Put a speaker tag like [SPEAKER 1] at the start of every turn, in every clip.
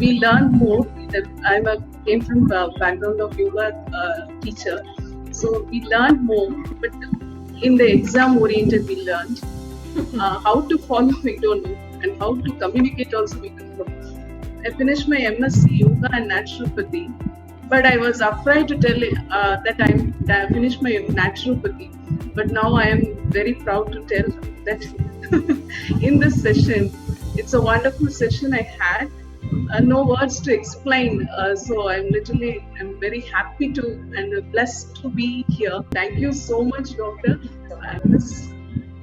[SPEAKER 1] we learned more. Came from a background of yoga teacher, so we learned more. But in the exam oriented, we learned how to follow, we don't know, and how to communicate also we don't know. I finished my MSc Yoga and Naturopathy, but I was afraid to tell that I finished my Naturopathy. But now I am very proud to tell that in this session, it's a wonderful session I had. No words to explain. So I'm very happy to and blessed to be here. Thank you so much, Doctor. This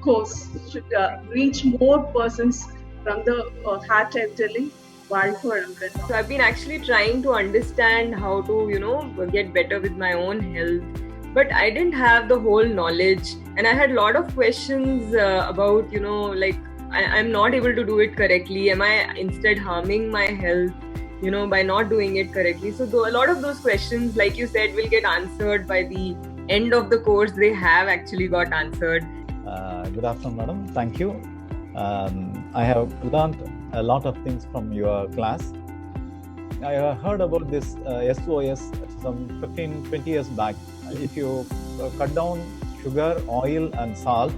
[SPEAKER 1] course should reach more persons from the heart, I'm telling.
[SPEAKER 2] So I've been actually trying to understand how to, get better with my own health. But I didn't have the whole knowledge. And I had a lot of questions about, I'm not able to do it correctly. Am I instead harming my health, by not doing it correctly? So a lot of those questions, like you said, will get answered by the end of the course. They have actually got answered.
[SPEAKER 3] Good afternoon, madam. Thank you. I have learned a lot of things from your class. I have heard about this SOS some 15-20 years back. If you cut down sugar, oil and salt,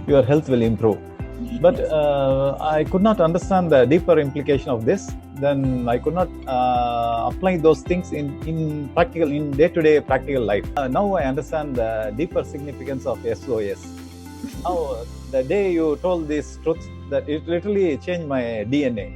[SPEAKER 3] your health will improve. But I could not understand the deeper implication of this. Then I could not apply those things in day-to-day practical life. Now I understand the deeper significance of SOS. Now, the day you told this truth, that it literally changed my DNA.